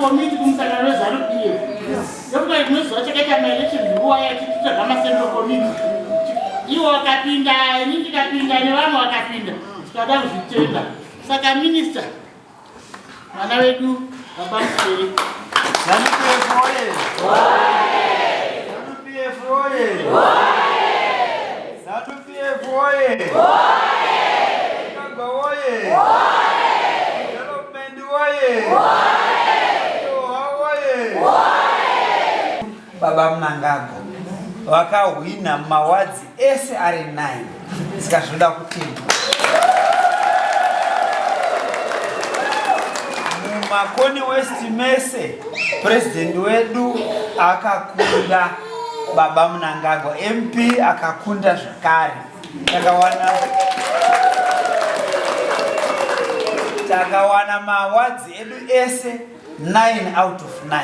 committee kumsana Zanu PF. Yokuba inozocha kaita election nguwa yacho tutagama central committee. Iwo wakapinda, nyingi kapinda nevamwe wakapinda. Tikada kuzvitenda. Saka minister mwana wedu baba Muswere. Zanu PF oye. Zanu PF oye. Zanu PF oye. Kanga oye. Development oye. Baba Mnangagwa wakahwina mawadzi ese ari 9 sikazvoda kutendwa. Makoni West mese president wedu akakunda Baba Mnangagwa, MP akakunda zvakare. Takawana mawadzi edu ese 9 out of 9.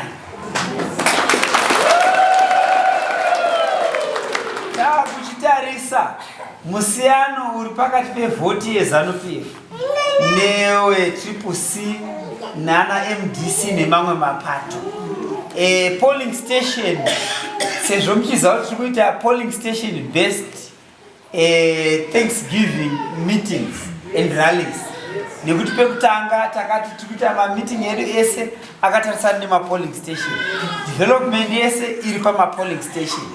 Kuchitarisa musiyano uri pakati pevhoti yeZanu PF newe Triple C nana MDC nemamwe mapato. Polling station sezvo muchiziva kuti tiri kuita polling station based Thanksgiving meetings and rallies. Nekuti pekutanga takati tiri kuita mameeting edu ese akatarisana nemapolling station. Development yese iri pamapolling station.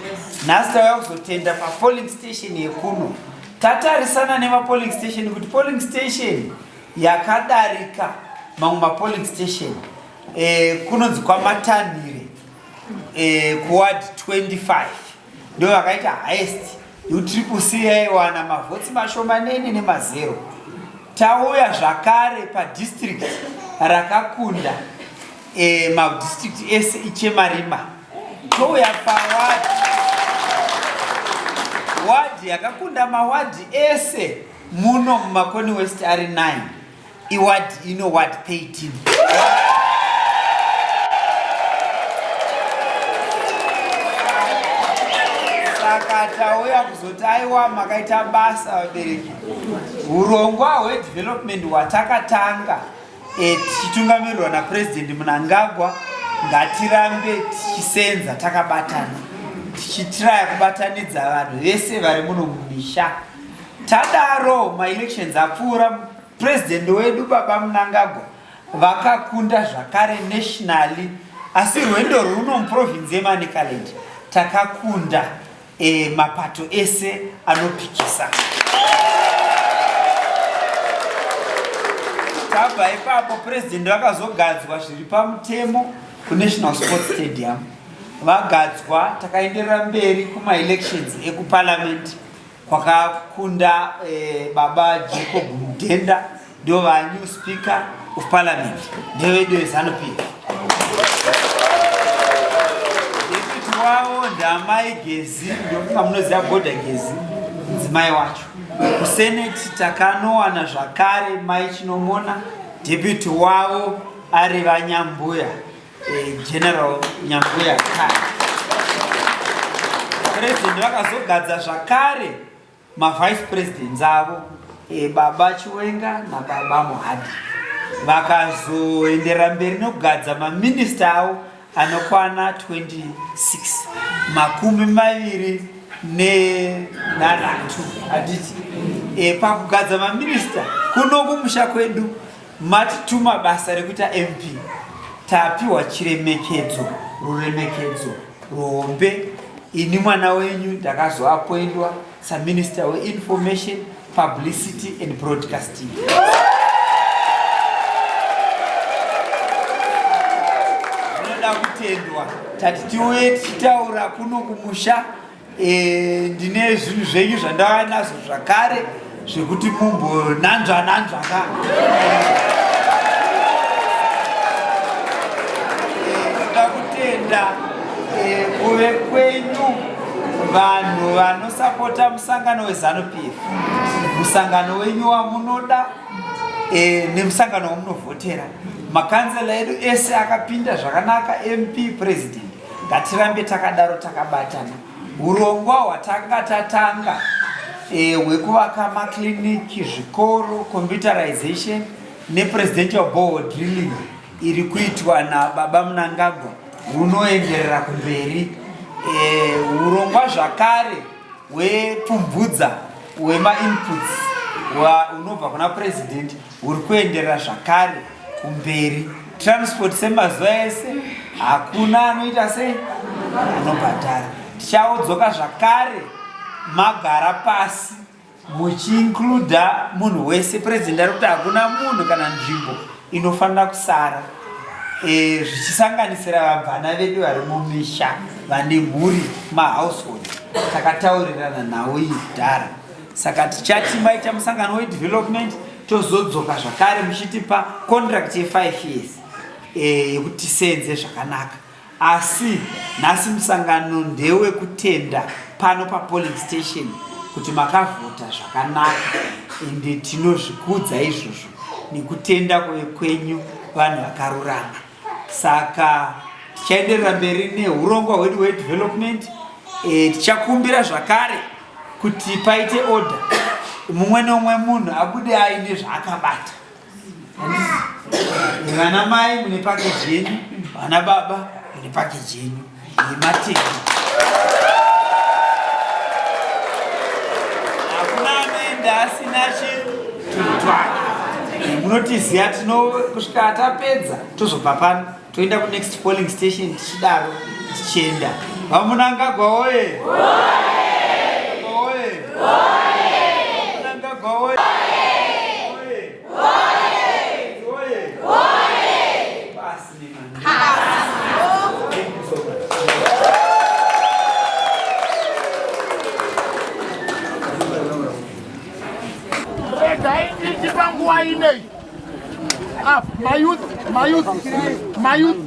Nhasi tauya kuzotenda papolling station yekuno. Tatarisana nemapolling station kuti polling station yakadarika mamwe mapolling station kunonzi kwaMatanhire kuward 25 ndio yakaita highest. Triple C yaiwana mavhotsi mashomanene nemazero. Tauya zvakare padistrict rakakunda madistrict ese iChemarima. Touya paward yakakunda mawadhi ese muno muMakoni West ari 9. Iward ino ward 13. Saka tauya kuzoti aiwa makaita basa vabereki. Urongwa hwedevelopment hwatakatanga tichitungamirirwa naPresident Mnangagwa ngatirambe tichisenza takabatana. Tichitraya kubatanidza vanhu vese vari muno mumisha. Tadaro ma-elections apfuura, president wedu Baba Mnangagwa vakakunda zvakare nationally, asi rwendo runo muprovince yeManicaland takakunda mapato ese anopikisa. Tabva ipapo president vakazogadzwa zviri pamutemo kuNational Sports Stadium. Vagadzwa takaenderera mberi kuma-elections ekuparliament kwakakunda Baba Jacob Mudenda ndio va new speaker of parliament ndewedu weZanu PF. Deputy wavo ndamai Gezi ndofunga munoziva Bhodha Gezi mudzimai wacho. Kusenate takanowana zvakare mai Chinomona deputy wavo ari vaNyambuya General Nyambuya Kai. President vakazogadza zvakare ma-vice presidents avo Baba Chiwenga na Baba Muhadi. Vakazoendera mberi nokugadza maminister avo anokwana 26 makumi maviri nenhanhatu aditi. Pakugadza maminister kuno kumusha kwedu matituma basa rekuita MP. Tapiwa chiremekedzo, ruremekedzo ruhombe. Ini mwana wenyu ndakazoappointwa saMinister weInformation, Publicity and Broadcasting. Zvinoda kutendwa tati tiuye tichitaura kuno kumusha. Ndine zvinhu zvenyu zvandauya nazvo zvakare zvekuti mumbonanzva ka. Kutenda kuve kwenyu vanhu vanosapota musangano weZanu PF, musangano wenyu wamunoda nemusangano wamunovhotera. Makanzela edu ese akapinda zvakanaka, MP, President. Ngatirambe takadaro takabatana. Urongwa hwatanga tatanga hwekuvaka makliniki, zvikoro, computerization nepresidential board drilling iri kuitwa naBaba Mnangagwa hunoenderera kumberi. Urongwa zvakare hwepfumvudza hwema-inputs unobva kuna president huri kuenderera zvakare kumberi. Transport semazuva ese hakuna anoita sei anobhadhara. Tichaodzoka zvakare magara pasi muchiincluda munhu wese. President ari kuti hakuna munhu kana nzvimbo inofanira kusara, zvichisanganisira vabvana vedu vari mumisha vane mhuri, mahousehold. Takataurirana nawo iyi kudhara. Saka tichati maita musangano wedevelopment tozodzoka zvakare muchitipa contract ye5 years yekuti tisenze zvakanaka. Asi nhasi musangano ndewekutenda pano papolling station kuti makavhota zvakanaka, ende tinozvikudza izvozvo nekutenda kwenyu vanhu vakarurama. Saka tichaenderera mberi neurongwa hwedu hwedevelopment. Tichakumbira zvakare kuti paite order, mumwe nomwe munhu abude aine zvaakabata. Vana mai mune package yenyu, vana baba mune package yenyu yematende. Hakuna anoenda asina chitutwana. Munotiziya kusvika tapedza tozobva pano toenda ku next polling station tichidaro tichienda. Vamunangagwa oye! Oye! Munangagwa oye! Mayouth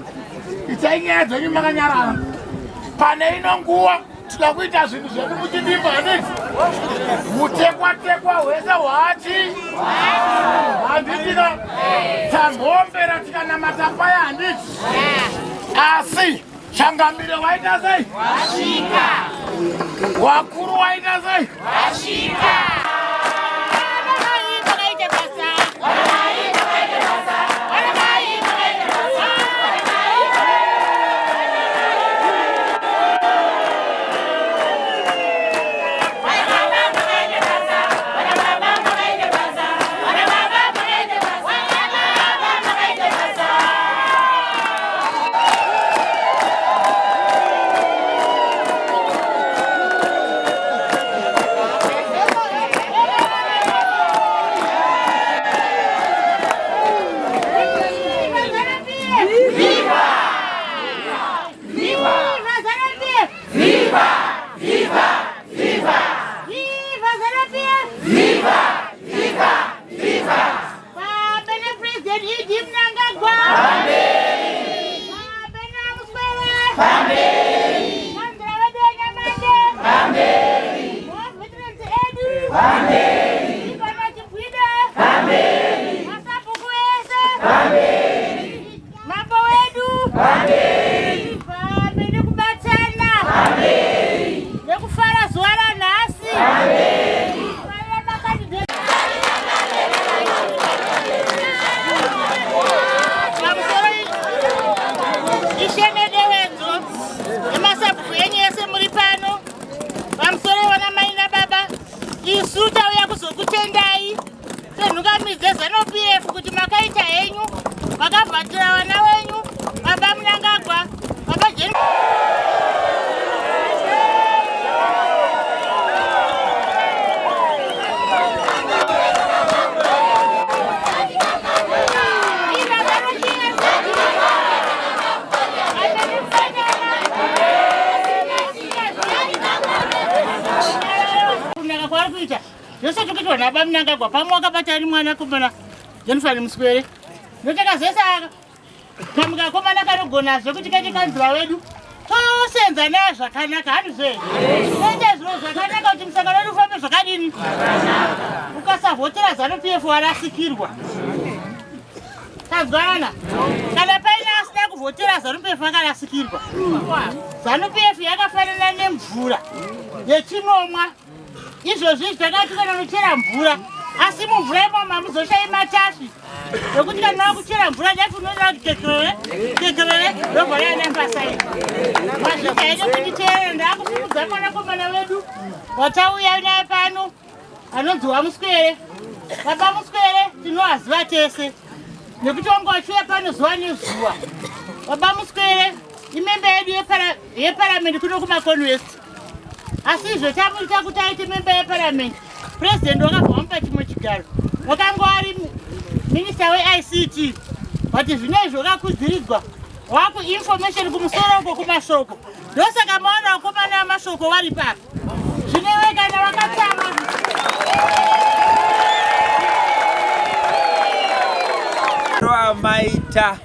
ichainyedzo ni makanyarara pane inonguwa tida kuita zvinhu zvedu muchidimba handiti mutekwa hwese hwati handitina tangombera tikanamata paya handiti asi changamiro waita sei wasvika, wakuru waita sei wasvika. Zanu PF kuti makaita henyu makavhatira vana venyu Baba Mnangagwa Baba Jen Yose tukitwa na Baba Mnangagwa pamwaka patari mwana kumana Honourable Muswere notaka zesa kamuka komana karogona zvokuti kati kanzira wedu tose Takuedza naye zvakanaka handizve. Ende zviro zvakanaka kuti musangano wedu ufambe zvakadini. Ukasavhotera Zanu PF warasikirwa. Tazwana. Kana paina asina kuvhotera Zanu PF akarasikirwa. Zanu PF yakafanana nemvura yechinomwa. Izvozvi takati kana kuchera mvura asi mumvura imomo hamuzoshai matafi yokuti kana wakuchera mvura dafi unoona kuti kekerere robva yaenda pasaidi. Masvika ede kunditeerera ndakufukudza mwanakomana wedu watauya naye pano anonzi Muswere. Baba Muswere tinowaziva tese nekuti wanga wachiuya pano zuva nezuva. Baba Muswere imembe yedu yeparamendi kuno kuMakoni West. Asi izvo tamuita kuti aite member yeparamendi. President wakabva vamupa chimwe chigaro. Wakanga wari minister we-ICT. But zvinezvi wakakudziridzwa. Waku information kumusoro uko kumashoko. Ndosaka maona wakomana vamashoko vari papa. Zvinewe kana wakatama. Maita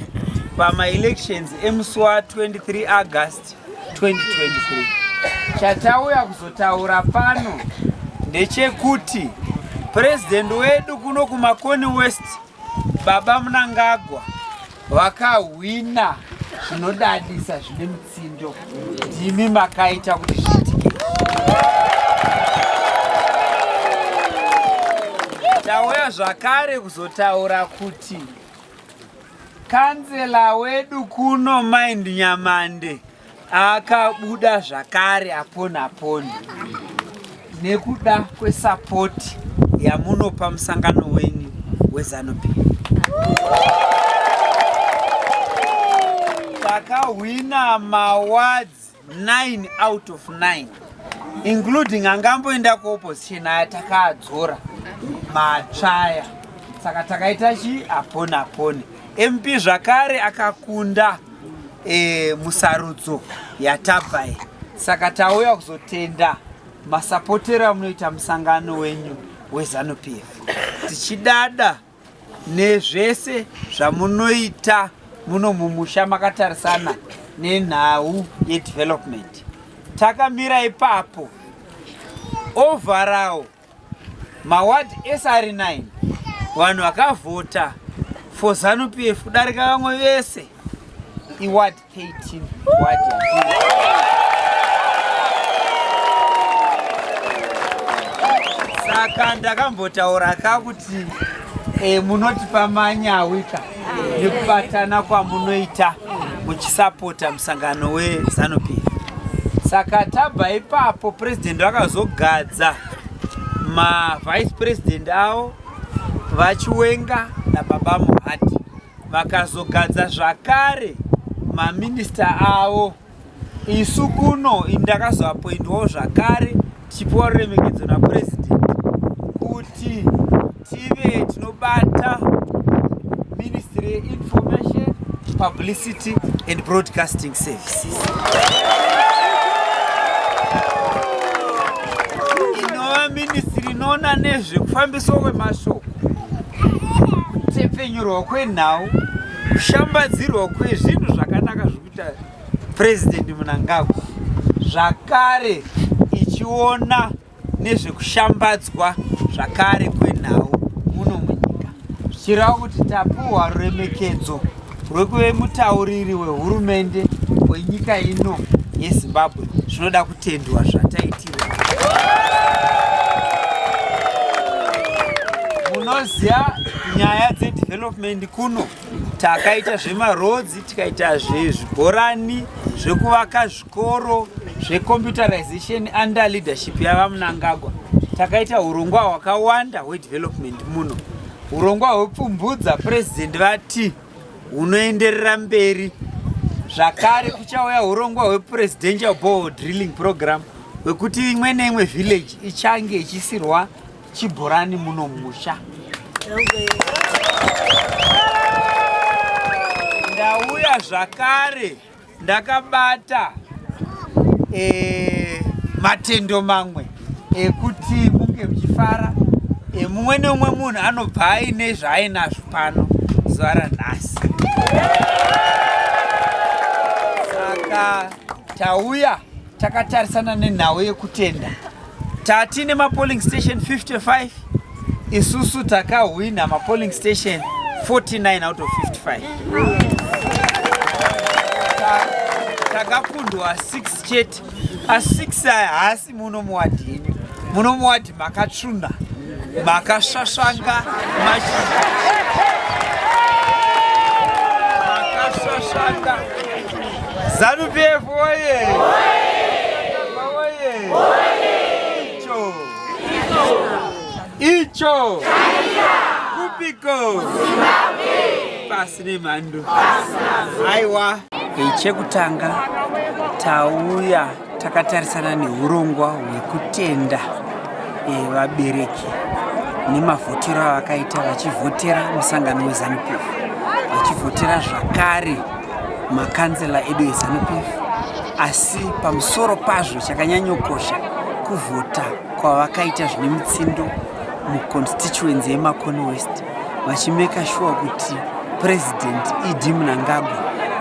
pama-elections emusi wa23 August 2023. Chatauya kuzotaura pano ndechekuti president wedu kuno kuMakoni West Baba Mnangagwa wakahwina zvinodadisa zvine mutsindo. Ndimi makaita kuti zviitike. Tauya zvakare kuzotaura kuti kansela wedu kuno Mind Nyamande akabuda zvakare aponi nekuda kwesapoti yamunopa musangano wenyu weZanu PF. Takahwina mawards 9 out of 9 including angamboenda kuopposition aya takadzora matsvaya. Saka takaita chi aponi. MP zvakare akakunda musarudzo yatabvaye. Saka tauya kuzotenda masapotera munoita musangano wenyu weZanu PF. Tichidada nezvese zvamunoita muno mumusha makatarisana nenhau yedevelopment. Takamira ipapo overall maward SR9 vanhu vakavhota for Zanu PF kudarika vamwe vese iward 13 ward. Saka ndakambotaura kakuti munoti pamanyawika nekubatana kwamunoita muchisapota musangano weZanu PF. Saka tabva ipapo president vakazogadza ma-vice president avo vachiwenga naBaba Muhati. Vakazogadza zvakare maminista avo. Isu kuno indakazoapoindwawo zvakare tichipiwa ruremekedzo napresident kuti tive tinobata Ministry ye-Information, Publicity and Broadcasting Services. Inova ministry inoona nezvekufambiswa kwemashoko, kupfenyurwa kwenhau, kushambadzirwa kwezvinhu zvakanaka zvekuita President Mnangagwa, zvakare ichiona nezvekushambadzwa zvakare kwenhau muno munyika. Zvichireva kuti tapuhwa ruremekedzo rwekuve mutauriri wehurumende wenyika ino yeZimbabwe. Zvinoda kutendwa zvataitira. Munoziva nyaya dzedevelopment kuno. Takaita zvemarodzi, tikaita zvibhorani, zvekuvaka zvikoro, zvecomputerization under leadership yavaMnangagwa. Takaita urongwa hwakawanda hwedevelopment muno. Urongwa hwepfumbudza president vati hunoenderera mberi. Zvakare kuchauya urongwa hwepresidential borehole drilling program wekuti imwe neimwe village ichange ichisirwa chibhorani muno musha. Ndauya zvakare ndakabata matendo mamwe ekuti munge muchifara. Mumwe neumwe munhu anobva aine zvaainazvo pano zuva ranhasi. Saka tauya takatarisana nenhau yekutenda. Tatine mapolling station 55, isusu takahwina mapolling station 49 out of 55. Takakundwa 6 chete. A6 aya haasi muno muwadhi yenyu. Muno muwadhi makatsvunda, makasvasvanga mashizha, makasvasvanga. Zanu PF oye! Icho! Kupiko! Pasi nemhando. Aiwa! Chekutanga tauya takatarisana neurongwa hwekutenda vabereki nemavhotero avakaita vachivhotera musangano weZanu PF, vachivhotera zvakare makanzela edu eZanu PF. Asi pamusoro pazvo chakanyanyokosha kuvhota kwavakaita zvine mutsindo muconstituency yeMakoni West, vachimeka sure kuti President Idi Mnangagwa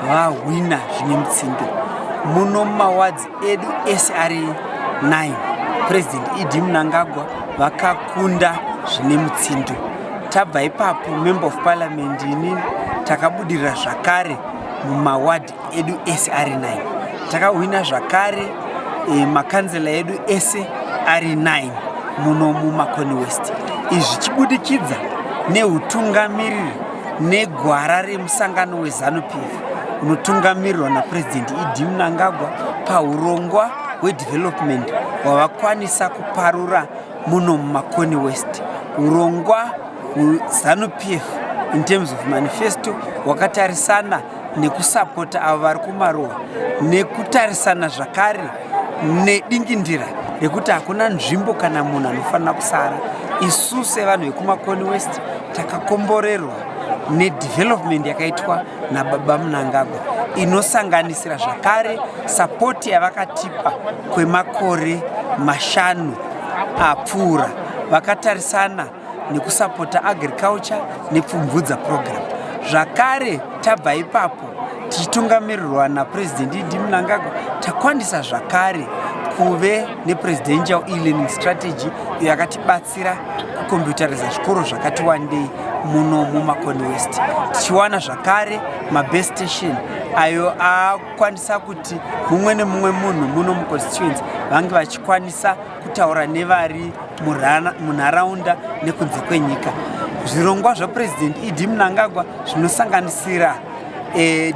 vahwina zvine mutsindo. Muno mawards edu SR9 President Idi Mnangagwa vakakunda zvine mutsindo. Tabva ipapo Member of Parliament inini takabudirira zvakare mumaward edu SR9, takahwina zvakare makanzela edu SR9 muno muMakoni West. Izvi zvichibudikidza neutungamiriri negwara remusangano weZanu PF unotungamirirwa naPresident Idi Mnangagwa paurongwa hwedevelopment hwavakwanisa kuparura muno muMakoni West. Urongwa hweZanu PF in terms of manifesto hwakatarisana nekusapota avo vari kumaruwa, nekutarisana zvakare nedingindira rekuti hakuna nzvimbo kana munhu anofanira kusara. Isu sevanhu vekuMakoni West takakomborerwa nedevelopment yakaitwa nababa Mnangagwa inosanganisira zvakare sapoti yavakatipa kwemakore 5 apfuura. Vakatarisana nekusapota agriculture nepfumvudza program. Zvakare tabva ipapo tichitungamirirwa naPresident Idi Mnangagwa takwanisa zvakare kuve nepresidential e-learning strategy yakatibatsira kukombiyutariza zvikoro zvakati wandei muno muMakoni West. Tichiwana zvakare mabase station ayo akwanisa kuti mumwe nemumwe munhu muno muconstituency vange vachikwanisa kutaura nevari munharaunda nekunze kwenyika. Zvirongwa zvaPresident Idi Mnangagwa zvinosanganisira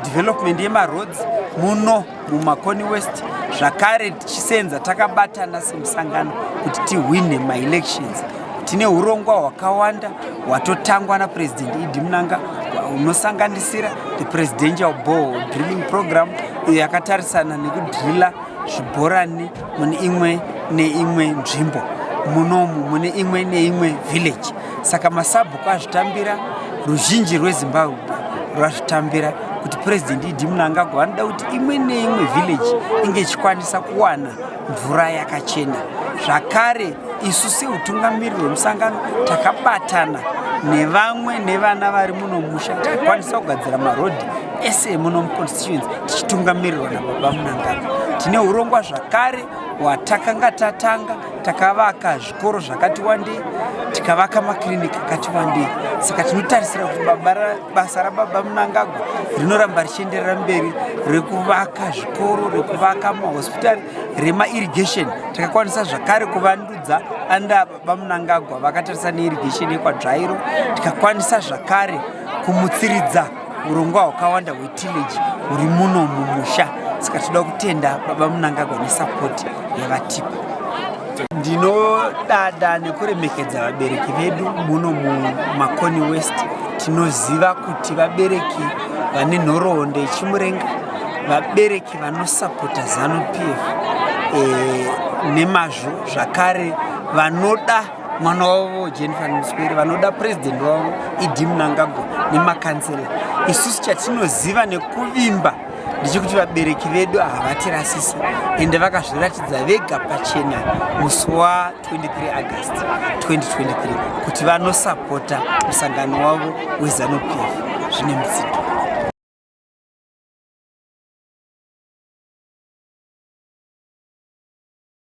development yemaroads muno muMakoni West. Zvakare tichisenza takabatana semusangano kuti tihwine ma-elections. Tine urongwa hwakawanda hwatotangwa naPresident Idi Mnangagwa unosanganisira the presidential bore drilling program iyo yakatarisana nekudrilla zvibhorani mune imwe neimwe nzvimbo munomu mune imwe neimwe village. Saka masabhuku azvitambira, ruzhinji rweZimbabwe rwazvitambira kuti President Idi Mnangagwa anoda kuti imwe neimwe village inge ichikwanisa kuwana mvura yakachena. Zvakare isu seutungamiriri hwemusangano takabatana nevamwe nevana vari muno musha takakwanisa kugadzira marodhi ese muno muconstituency tichitungamirirwa nababa Mnangagwa. Tine urongwa zvakare hwatakanga tatanga, takavaka zvikoro zvakati wandei, tikavaka maklinika akati wandei. Saka tinotarisira kuti basa rababa Mnangagwa rinoramba richienderera mberi rekuvaka zvikoro, rekuvaka mahospitari, remairrigation. Takakwanisa zvakare kuvandudza anda baba Mnangagwa vakatarisa neirrigation yekwaDzvairo. Tikakwanisa zvakare kumutsiridza urongwa hwakawanda hwetillage huri muno mumusha. Saka toda kutenda baba Mnangagwa nesapoti yavatipa. Ndinodada nekuremekedza vabereki vedu muno muMakoni West. Tinoziva kuti vabereki vane nhoroondo yechimurenga, vabereki vanosapota ZANU PF nemazvo, zvakare vanoda mwana wavo Honourable Muswere, vanoda president wavo Idi Mnangagwa nemakansela. Isusu chatinoziva nekuvimba ndechekuti vabereki vedu havatirasisi ende vakazviratidza vega pachena musi wa23 August 2023 kuti vanosapota musangano wavo weZANU PF zvine mutsindo.